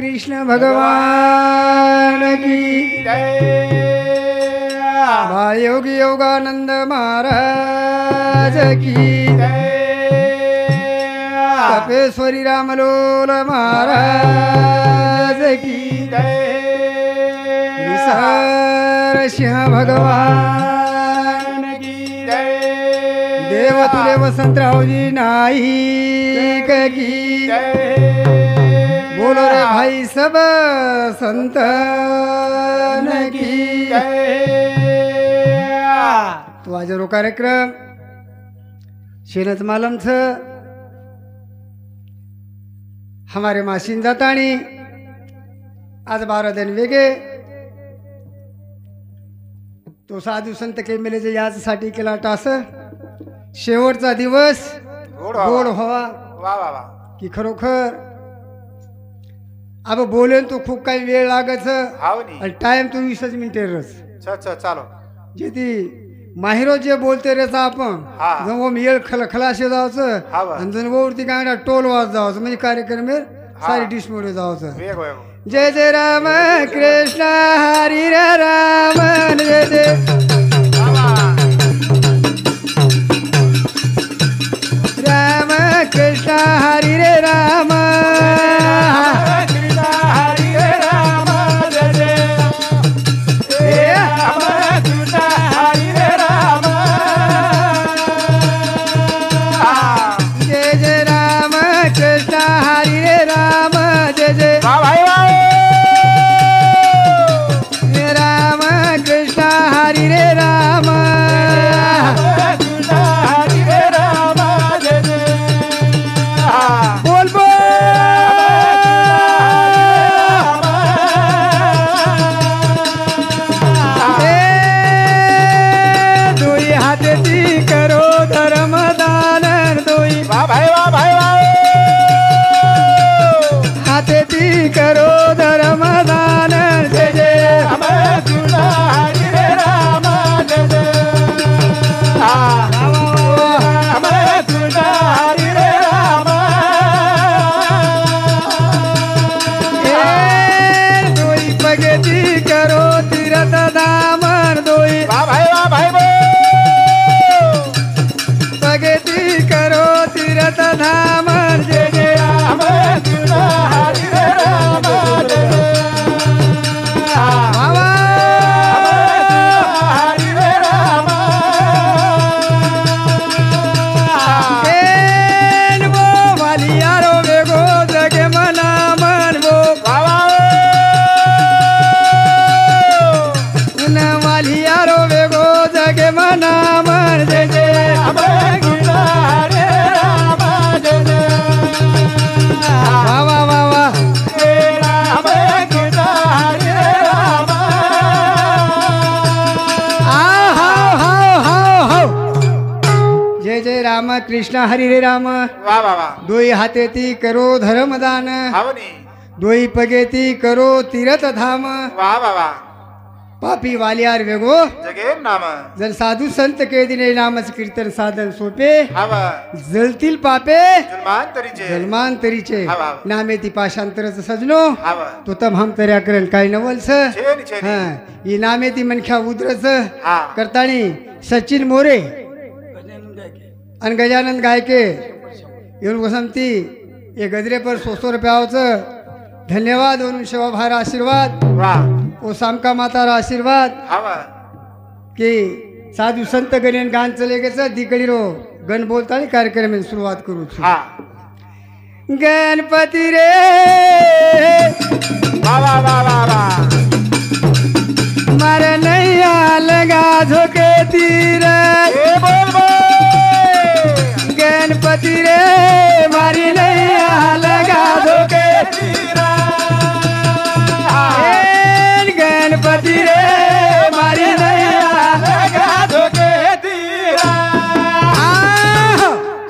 कृष्ण भगवान की जय बाळ योगी योगानंद महाराज की तपेश्वरी रामलोल महाराज की विसार सिंह भगवान की देव तुले वसंतरावजी नाईक की बोलो रे भाई सब संतन की तो आज रो कार्यक्रम शेनच मालमच हमारे मासीन जातानी आज 12 दिन वेगे तो साधू संत के मेलेचे याचसाठी केला टास शेवटचा दिवस गोड व्हावा वा वा वा की खरोखर अब बोलेन तो खूप काही वेळ लागत हावनी आणि टाइम तो 20 मिनिटे रस अच्छा चालो जे ती माहिरो जे बोलते रेच आपण हा. जवळ मेळ खलाशे जावचं हा बा. आणि जवळती काय टोल वाज जावचं म्हणजे कार्यक्रम सारी डिश मध्ये जावचं वेग वेग जय जय राम कृष्ण हरी राम जय जय राम कृष्ण हरी रे राम जय जय राम कृष्ण हरी रे राम जय जय राम कृष्ण हरी रे राम बोल बोल दोई हातेती करो धर्म दान दोई हातेती करो धर्म दान जय जय दोई प्रगति करो तीर्थ धाम दोई प्रगति करो तीर्थ धाम जय जय बाबा वो वालियारो वेगो जगे मना मन वो वालियारो वेगो जगे मना मन जय जय वाह वाह वाह जय जय राम कृष्ण हरी रे राम दोई हातेती करो धर्मदान दोई पगेती करो तीर्थ धाम पापी वालियार वेगो जगेम नाम जर साधू संत के दिने नामच कीर्तन साधन सोपे हवा जळतील पापे जन्मांतरीचे जन्मांतरीचे हवा. नामे ती पाशांतरच सजनो हवा तो तम हम तर्या करेल काही नवलस छेनी छेनी हा ही नामे ती मनख्या उद्रच हा करतानी सचिन मोरे आणि गजानन गायके येऊन वसंती ये गजरे पर 100 रुपयाचं धन्यवाद वरून शिवाभार आशीर्वाद वाह ओ सामका मातारा आशीर्वाद हवा की साधू संत गणेन गान चले गेच दिकडी रो गण बोलता कार्यक्रम में सुरुवात करू छु. हा गणपती रे वा वा वा वा वा मार नैया लगा झोके तीर ए बोल बोल गणपती रे मारी नैया लगा झोके ए गणपती रे मारी नैया लगा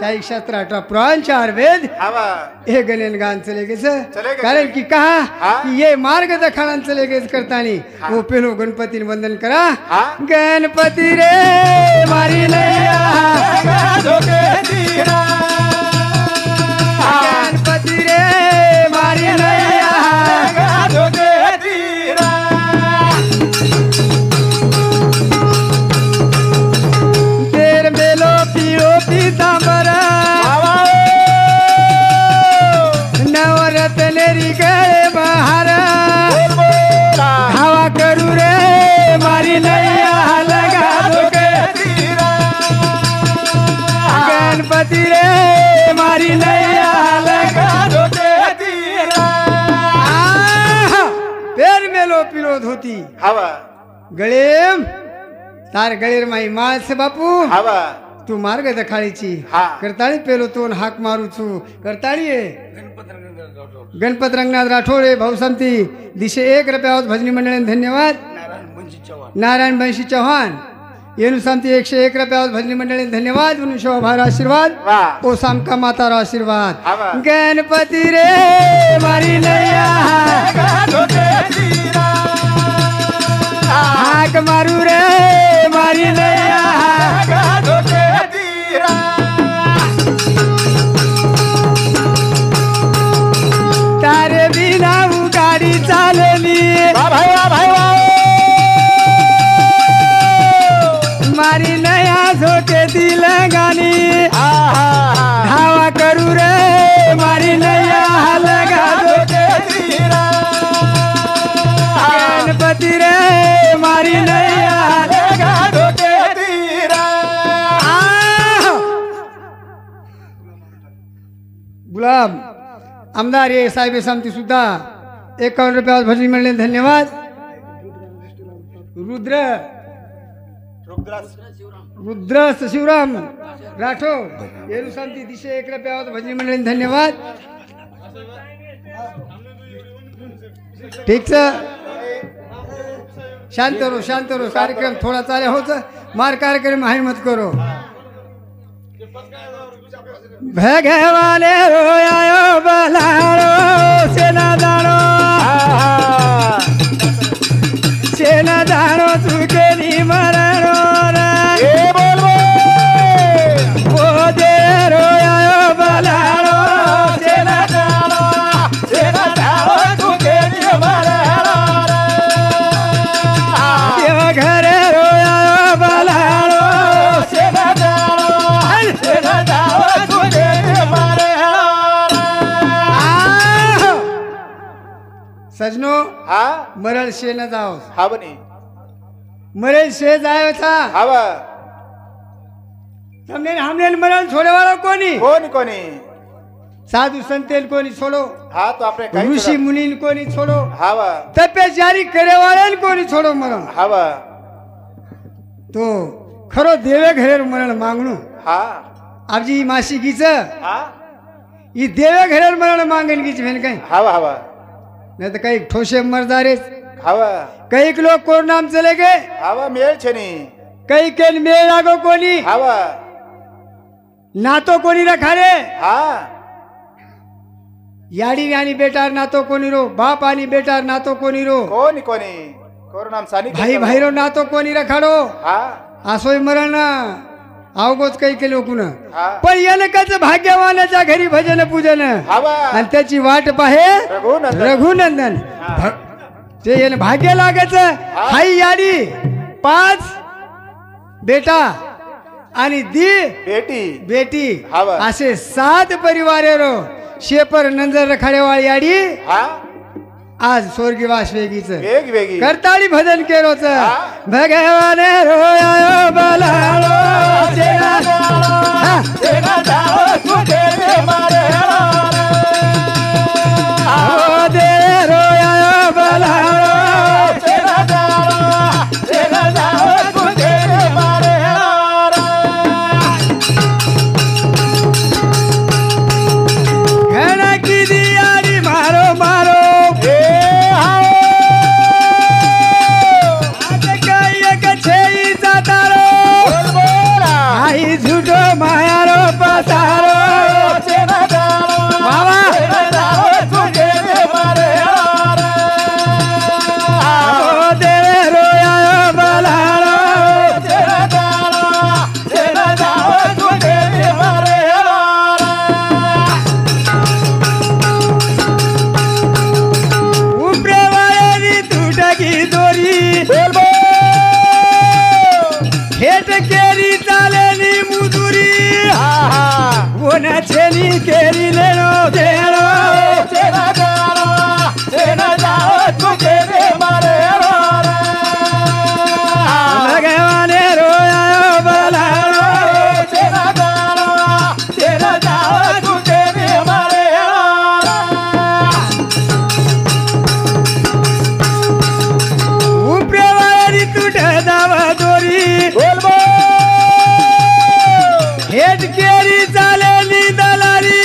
शाही शास्त्र 18 पुराण 4 वेद हवा हे गणेन गान चले गए चले गए। कारण की कहा हाँ? कि ये मार्ग दखान चले गए करतानी हाँ? वो पेलो गणपति वंदन करा हाँ? गणपति रे मारी नैया गणपति रे मारी नैया गणपति रे मारी नैया लगा दो ते तीरा पेर मेलो पिलो धोती हवा गळेम तार गळेर माई माळ से बापू हवा तू मार्ग दखाळीची हा. करताळी पेलो तोन हाक मारू छू करताळी गणपत रंगनाथ राठोडे भाऊसंती दिशे 1 रुपयावर भजनी मंडळी धन्यवाद नारायण बंशी चव्हाण येनु सांगती 101 रुपयावर भजनी मंडळी धन्यवाद म्हणून शोभार आशीर्वाद वाह. ओ सामका मातार आशीर्वाद हवा. गणपती रे मारी नैया हाक मारू रे मारी नैया तारे बिना गाडी चालली मारी नया झोके दिल गाणी धावा करू रे मारी नया लगा झोके गणपती रे मारी नया लगा झोके गुलाब आमदार ये साहेब समती सुद्धा 51 रुपयावर भजनी म्हणले धन्यवाद रुद्रस शिवराम राठोड येरू शांती दिशे 1 रुपयावर भजनी मंडळी धन्यवाद ठीक से शांत रहो कार्यक्रम थोड़ा चाले हो मार कार्यक्रम हाई मत करो भगे वाले रोयायो बलारो सेना दानो तुके नी मरणो सजनो हाँ मरल शे न जाओ हाँ बनी मरल शे जायो था हवा हमने हमने मरल छोड़े वाला कोनी कोनी साधु संतेन कोनी छोड़ो हाँ तो आपने कहीं ऋषि मुनि कोनी छोड़ो हवा तपे जारी करे वाले कोनी छोड़ो मरण हवा तो खरो देवे घरे मरण मांगणू हाँ आबजी मासी गीच हाँ ई देवे घरे मरण मांगन गीच भेन कहीं हवा हवा नहीं तो कई ठोसे मरदारे हवा कई लोग कोर नाम चले गए हवा मेल छनी कई के मेल आगो कोनी हवा ना तो कोनी रखा रे हाँ याडी यानी बेटार ना तो कोनी रो बाप आनी बेटार ना तो कोनी रो कोनी कोर नाम सानी भाई भाई रो ना तो कोनी रखाडो हाँ आसोय मरण आवगोच काही के लोकून हाँ पण याने कच भाग्यवानाच्या घरी भजन पूजन हवा आणि त्याची वाट पाहे रघुनंदन ते याने भाग्य लागायचं हाई याडी 5 बेटा आणि दी बेटी हवा असे 7 परिवार रो शेपर नंजर रखाडेवाळ याडी हाँ आज स्वर्गीवास वेगीच वेगी करताळी भजन केरोच भगवाने रोयायो बलालो दे रोयायो बलालो घना की दियारी मारो मारो झूठो मायारो पसारो बाबा देवे रोयायो बलारो उपरे वाली तुटकी दोरी हेट केरी चालेली मुदुरी कोणा छेली केरी लेनो देणो भगवाने रोयायो बलारो चालेली दलाली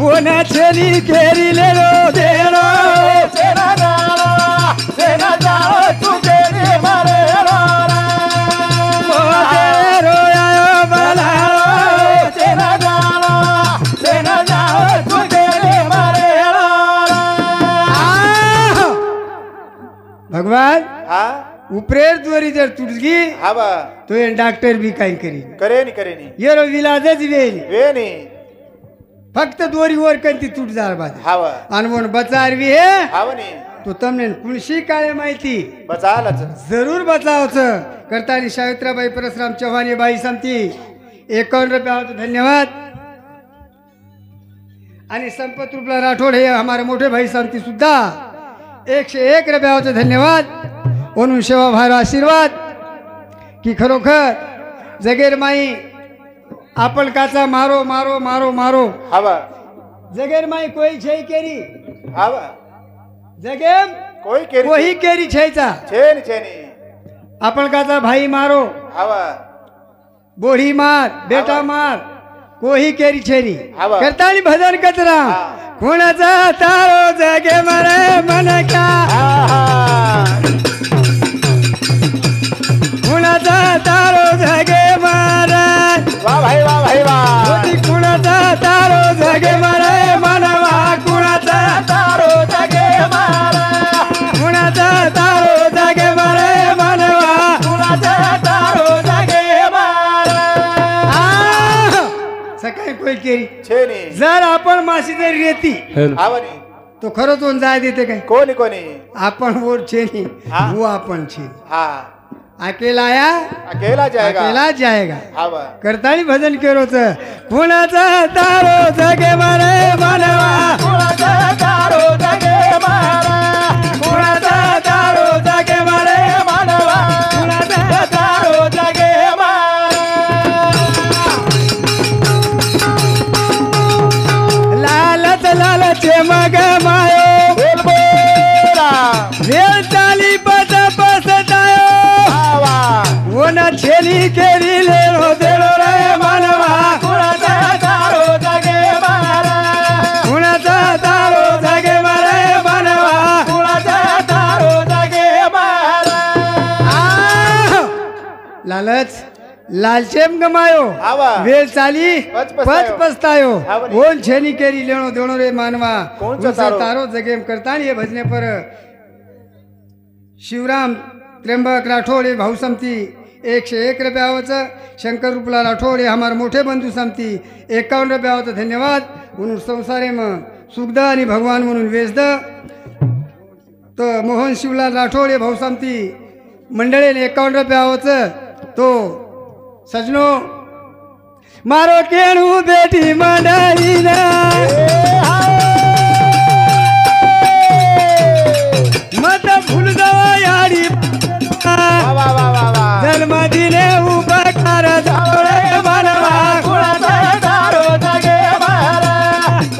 ओना छेली केरी ले रो देरो सेना जाओ तू केरी मारे ओ देरो आयो बलालो सेना जाओ तू केरी मारे भगवान हा उपरेर द्वारी जर तुटगी हा बा तो ये डॉक्टर भी काही करी करे नी ये रो विलाजच वेली वे नी फक्त दोरी वर कंती तूट जार बाद हावा अनवण बचारवी हे हाव नी तो तमने कुणशी काय माहिती बचालच जरूर बचावच करतानी सावित्राबाई परशुराम चव्हाण बाई समती 51 रुपया होतो धन्यवाद आणि संपत रुपला राठोड हे हमारे मोठे भाई समती सुद्धा 101 रुपया होतो धन्यवाद म्हणून सेवा भार आशीर्वाद की खरोखर जगेर माई आपण काचा मारो मारो मारो मारो हावा जगेर माई कोई छे केरी हावा जगेम कोई केरी कोही केरी छेचा छेनी आपण काचा भाई मारो हावा बोढ़ी मार बेटा मार कोही केरी छेनी हावा. करतानी भजन कचरा हा. कोणाचा तारो जगे मरे मन का कोणाचा तारो जगे मरे वाह भाई वाह कुणाचा तारो जगे मरे मनवा कुणाचा तारो जगे मारा कुणाचा तारो जगे मरे मनवा कुणाचा तारो जगे मारा सकाळी कोई केरी छेनी जर आपण माशी जर रेती हावा नी तो खरंच होऊन जाय देते काय कोणी आपण वर छेनी हा. वो आपण छेनी हा अकेला आया अकेला जाएगा अकेला जाएगा हावा करतानी भजन केरोच कुणाचा तारो जगे मरे मनवा कुणाचा तारो जगे मारा कुणाचा तारो जगे मरे मानवा कुणाचा तारो जगे मारा लालच लालचे मग मायो बोला वेळ चाली पत पसतायो हावा ओना छेली केली लेरो देरो रे मनवा कुणाचा तारो जगे मारा कुणाचा तारो जगे मरे मनवा कुणाचा तारो जगे मारा लालच लालचेम गमायो हावा. वेळ चाली पच पस्तायो. पच पस्तायो हावा नी. ओन छेनी केरी लेणो देणो रे मानवा कोणचा उनचा तारो? तारो जगेम करतानी हे भजने पर शिवराम त्र्यंबक राठोड हे भाऊ समती 101 रुपया होतं शंकर रुपला राठोड हे हमारे मोठे बंधू समती 51 रुपया होतं धन्यवाद म्हणून संसारे मग सुखद आणि भगवान म्हणून वेचद तो मोहन शिवलाल राठोड हे भाऊ समती मंडळीने 51 रुपया होतं तो सजनो मारो केणू बेटी मंडळीना मत भूल जावा याडी जन्म दिले उपकार जावळे मनवा कुणाचा तारो जगे मारा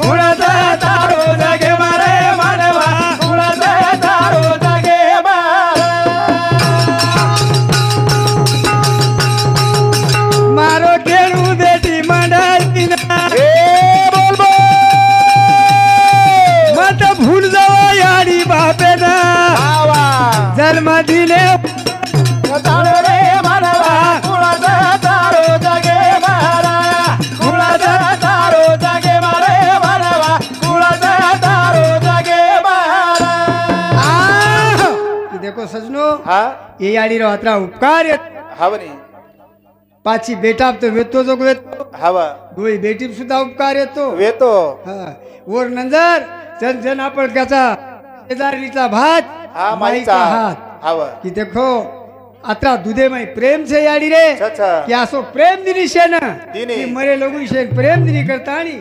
कुणाचा तारो जगे मारे मनवा कुणाचा तारो जगे मारा मारो केणू बेटी मंडळीना बोल मत भूल जावा याडी बापेना हावा जन्म दिले तारो रे मानवा कुणाचा तारो जगे मारा कुणाचा तारो जगे मारे मानवा कुणाचा तारो जगे मारा देखो सजनो हा ये याडी रो अत्रा उपकार हवनी पाची बेटा तो वेतो जो वेतो हवा दोई बेटी सुद्धा उपकार येतो वेतो हा वर नंतर जन जन आपण त्याचा शेजारीचा भात हा माईचा माईचा हात हवा की देखो अत्रा दुधे माई प्रेम से याडी रे अच्छा की असो प्रेम दिनी शे ना दिनी. की मरे लोगू शे प्रेम दिनी करतानी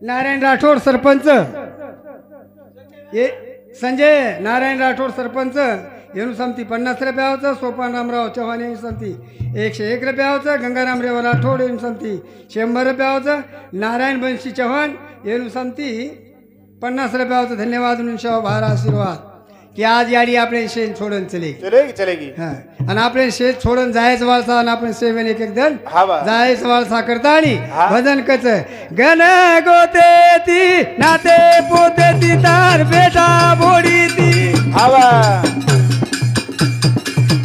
नारायण राठोड सरपंच ये संजय नारायण राठोड सरपंच येणू समती 50 रुपया होतं सोपान रामराव चव्हाण येणू समती 101 रुपया होतं गंगाराम रेव राठोड येणू समती 100 रुपया होतं नारायण बंशी चव्हाण येणू समती 50 रुपया होतं धन्यवाद म्हणून शेवा भार आशीर्वाद की आज याडी आपण शेण छोडून चले चलेगी हा आणि आपण शेत छोडून जायचं वाळसा आणि आपण सेवन एक एक जण हवा जायचं वाळसा करता आणि हा. भजन कच गण गोते ती नाते पोते ती तार बेटा बोडी ती हवा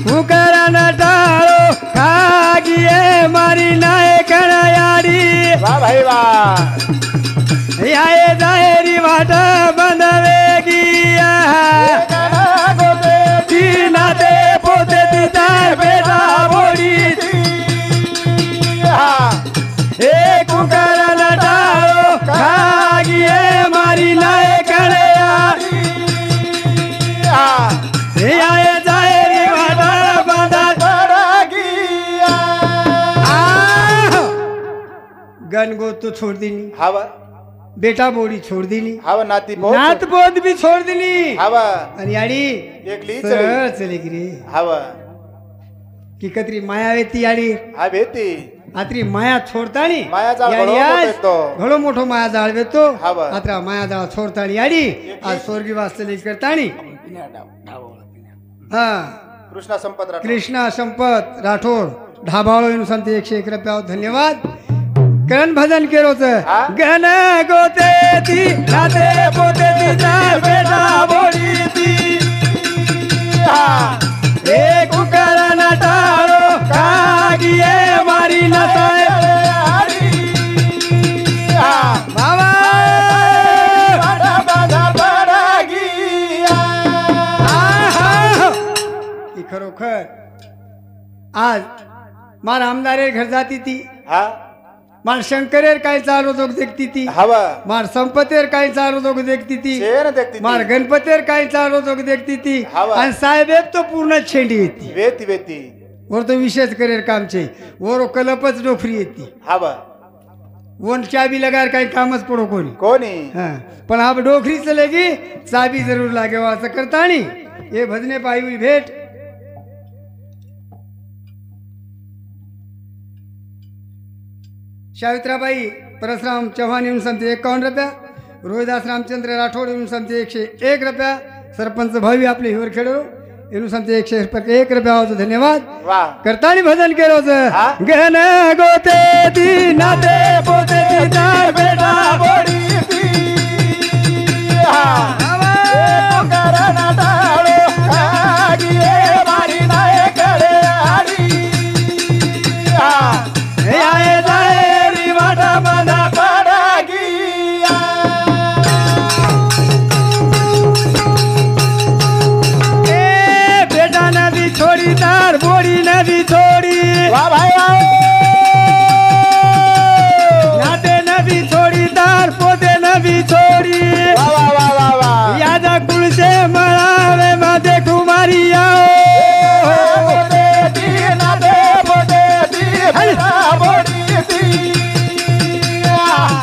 कुकरान टाळो खागिये मारी नाय कणायाडी वा भाई वा याये जाहेरी वाट बंधवेगी ती नाते पोते ती तार बेटा बोडी ए कुकरान टाळो खागिये मारी नाय कणायाडी याये जाहेरी वाट गनगो तो छोड़ देनी हवा बेटा बोड़ी छोड़ देनी हवा नाती नात बोध भी छोड़ देनी हवा आणि याडी एक ली सरळ चलेगी रे हवा की कतरी माया वेती याडी हा भेटी आत्री माया छोडतानी माया जाळ घडो मोठो येतो. घडो मोठो माया जाळ वेतो हावा. आत्रा माया जाळ छोडतानी याडी आज स्वर्गी वास चले करतानी हा कृष्णा संपत राठोड. कृष्णा संपत राठोड ढाबाळो येऊन सांगते 101 रुपया धन्यवाद करण भजन केरोच हा? गण गोते ती नाते पोते ती चार बेटा बोली ती एक कुकरण टाळो कागिये मारी नसाय बाबा ही खरोखर आज मार आमदारे घर जाती ती हा मार शंकरेर काय चालू जोग देखती ती हवा मार संपतेर काय चालू जोग देखती ती शेर देखती ती. मार गणपतेर काय चालू जोग देखती ती हावा. आणि साहेब तो पूर्ण छेंडी येते वेती वेती वर तो विशेष करेर कामचे वर कलपच डोखरी येते हवा वन चाबी लगार काही कामच पडो कोणी कोणी हा पण आप डोखरी चलेगी चाबी जरूर लागेवा असं करतानी हे भजने पायी भेट सावित्राबाई परशुराम चव्हाण येऊन सांगते 51 रुपया रोहिदास रामचंद्र राठोड येऊन सांगते 101 रुपया सरपंच भावी आपले हिवर खेळो येऊन सांगते 101 रुपया होतो धन्यवाद वा करतानी भजन केलं हा? होतं गण गोते ती नाते पोते ती चार बेटा बोडी ती आये जाए री वाटा बंधा ए बेटा नदी छोड़ी तार बोड़ी नदी छोड़ी वा भाई वा नाते नदी छोड़ी तार पोते नदी छोड़ी वा वा वा वा वा यादा कुल से मरावे माते कुमारी आओ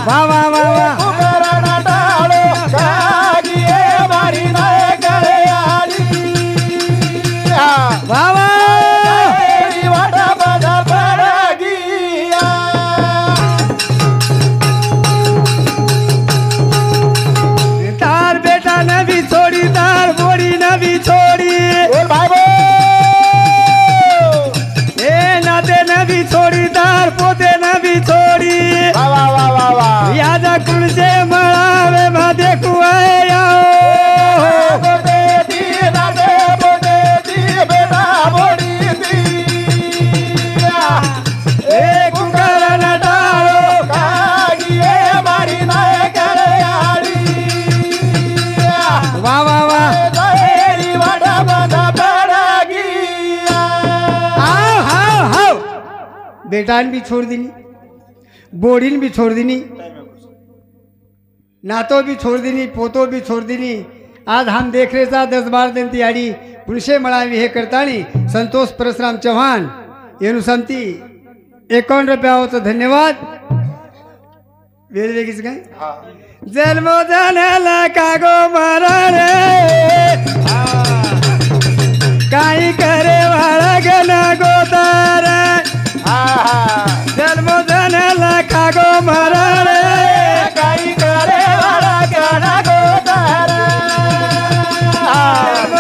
वाह वाह वाह वाह वाह वाह तार बेटा नबी छोड़ी तार बोड़ी नबी छोड़ी ए नाते नबी छोड़ी तार पोते नबी छोड़ी यादा कुल से मरावे माते कुआए आओ ए कुकरण टाळो वाह वाह वाह आओ हाओ हाओ बेटान भी छोड़ दीनी बोड़ीन भी छोड़ दीनी नातो भी छोड़ दीनी पोतो भी छोड़ दीनी आज हम देख रहे था 10-12 दिन ती आडी पुरुषे मळावी हे करतानी संतोष परशुराम चव्हाण येणू सांगती 51 रुपया होतं धन्यवाद वेगवेगळीच काय जन्म झाल्याला कागो मरण काही करे वाळा गण गोतार जन्म झाल्याला कागो मरण काही करे वाळा गण गोतार जन्म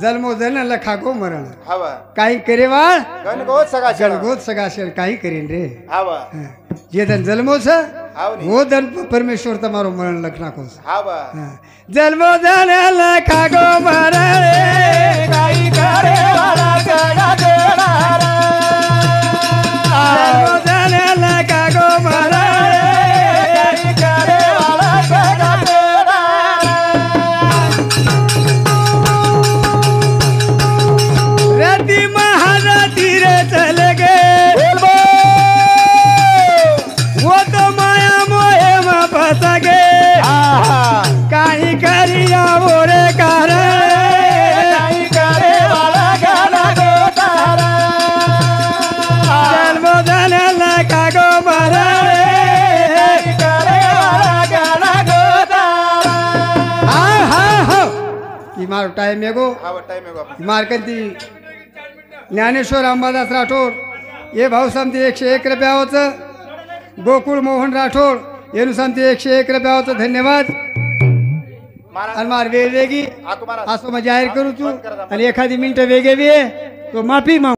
जन्मो जन लखागो मरण हवा काही करेवाळ गणगोत सगा गणगोत सगाशेल काही करीन रे हवा હા. જે ધન જન્મો છે વો ધન પરમેશ્વર તમારો મરણ લખ નાખો છે हवा હા. જન્મો ધન લખાગો મરણ રે काही करे वाला गणा देणारा જન્મો ધન લખાગો મરણ રે काही करे वाला गणा देणारा रति महारथी रे चले गे वो तो माया मोहे में फंस गे काही करिया वो रे कारण काही करे वाला गणा गोतारा जन्मो धन लखागो मरण रे काही करे वाला गणा गोतारा हा ही मारो टाइम एगो हवा टाइम आहे बाबा मार्कंती ज्ञानेश्वर अंबादास राठोड ये भाऊ समती 101 रुपयाचं गोकुळ मोहन राठोड येणू समती 101 रुपयाचं धन्यवाद महाराज आणि मार वेगवेगळी आको महाराज असं मग जाहीर करू तू आणि एखादी मिनिटं वेगळी तो माफी माग